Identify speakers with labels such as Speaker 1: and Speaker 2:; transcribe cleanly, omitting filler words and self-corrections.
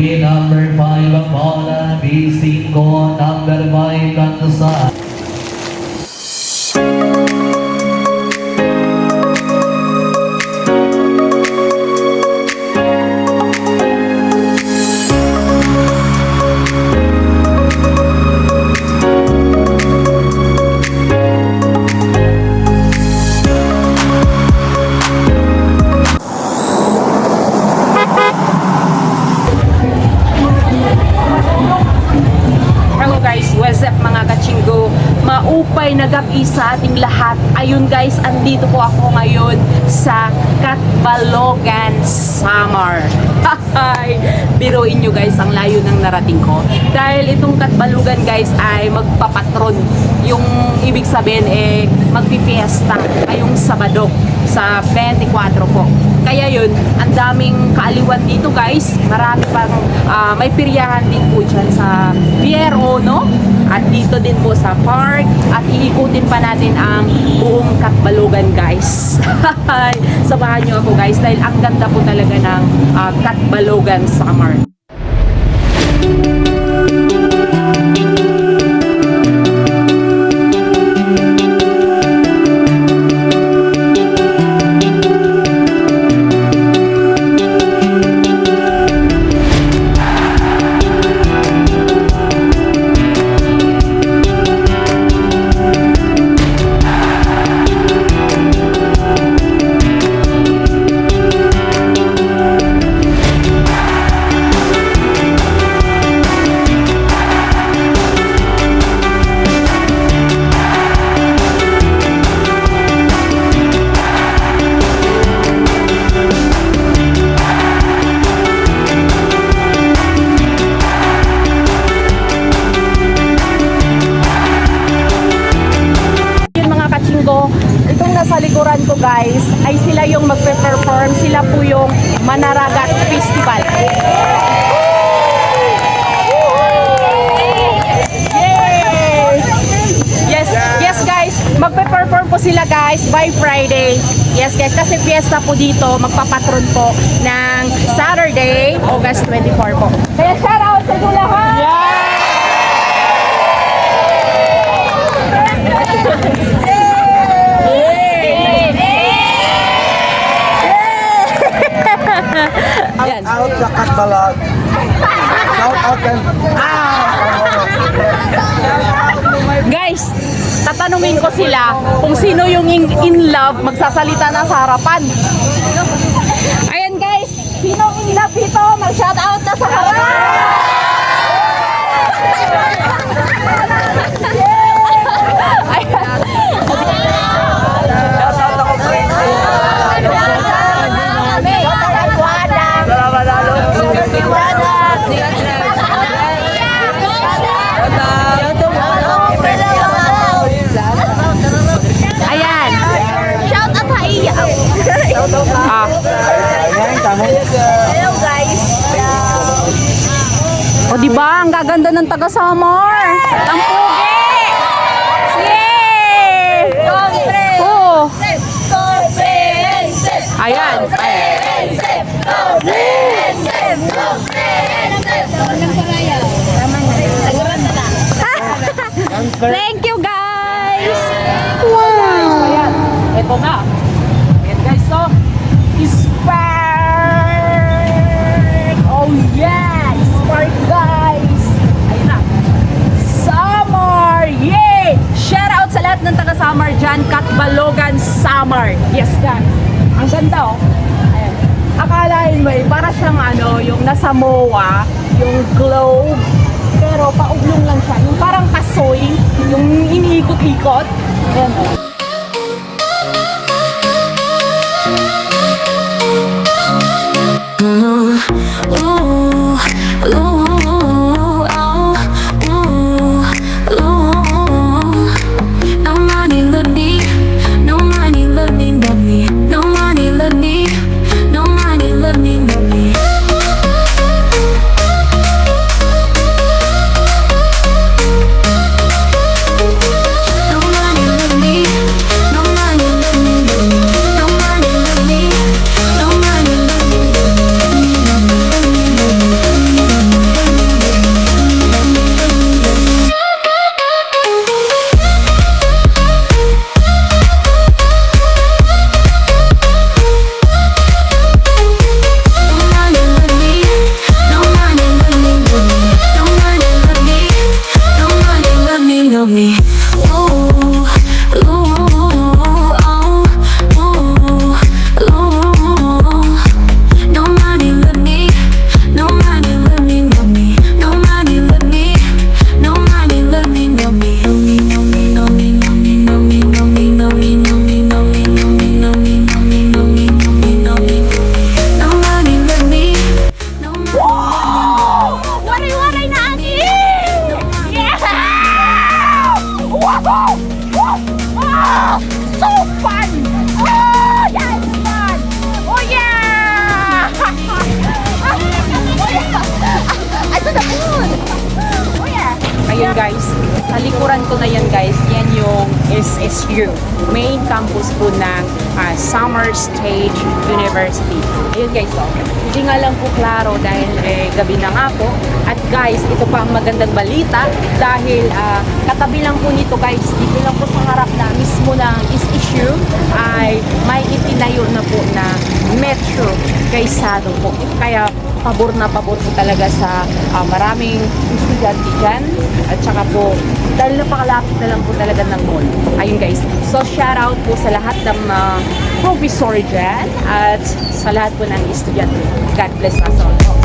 Speaker 1: Number 5, bola B5, number 5, Kansa.
Speaker 2: Maupay na gabi sa ating lahat. Ayun guys, andito po ako ngayon sa Catbalogan, Samar. Biruin nyo guys, ang layo ng narating ko. Dahil itong Catbalogan guys ay magpapatron. Yung ibig sabihin magpifiesta ngayong Sabado sa 24 po. Kaya yun, ang daming kaaliwan dito guys. Marami pang may piryahan din po dyan sa Piero, no? At dito din po sa park. At iikutin pa natin ang buong Catbalogan guys. Samahan nyo ako guys dahil ang ganda po talaga ng Catbalogan Samar. Itong nasa likuran ko guys ay sila yung magpe-perform, sila po yung Manaragat Festival. Yes guys, magpe-perform po sila guys by Friday. Yes guys, kasi fiesta po dito, magpapatron po ng Saturday, August 24 po. Kaya shout out sa inyo lahat!
Speaker 3: Shout out sa Catbalag. Shout out and
Speaker 2: Guys, tatanungin ko sila kung sino yung in love magsasalita na sa harapan. Ayan guys, sino in love dito? Mag-shout out na sa harapan.
Speaker 3: Hello
Speaker 2: guys. O diba, ang gaganda ng taga Samar. Ang pugi. Yay! Oh. Ayan. Thank you guys. Wow. Ayan. Ito na. Ayan guys, so Spark! Oh yeah! Spark guys! Ayun na. Samar! Yay! Shout out sa lahat ng taga Samar dyan. Catbalogan Samar. Yes guys. Ang ganda oh. Ayan. Akalain mo para siyang yung nasa MOA, yung globe. Pero paublong lang siya. Yung parang kasoy, yung iniikot-ikot. Ayan oh. Ayun guys, sa likuran ko na yan guys, yan yung SSU, main campus po ng Summer State University. Ayun guys, so, hindi nga lang po klaro dahil gabi na nga po. At guys, ito pa ang magandang balita dahil katabi lang po nito guys, dito lang po sa harap na mismo ng SSU ay may itinayo na po na metro kaysado po. Kaya pabor na pabor po talaga sa maraming estudyante dyan. At saka po, dahil napakalapit na lang po talaga ng mall. Ayun guys. So shout out po sa lahat ng professor dyan at sa lahat po ng estudyante. God bless us all.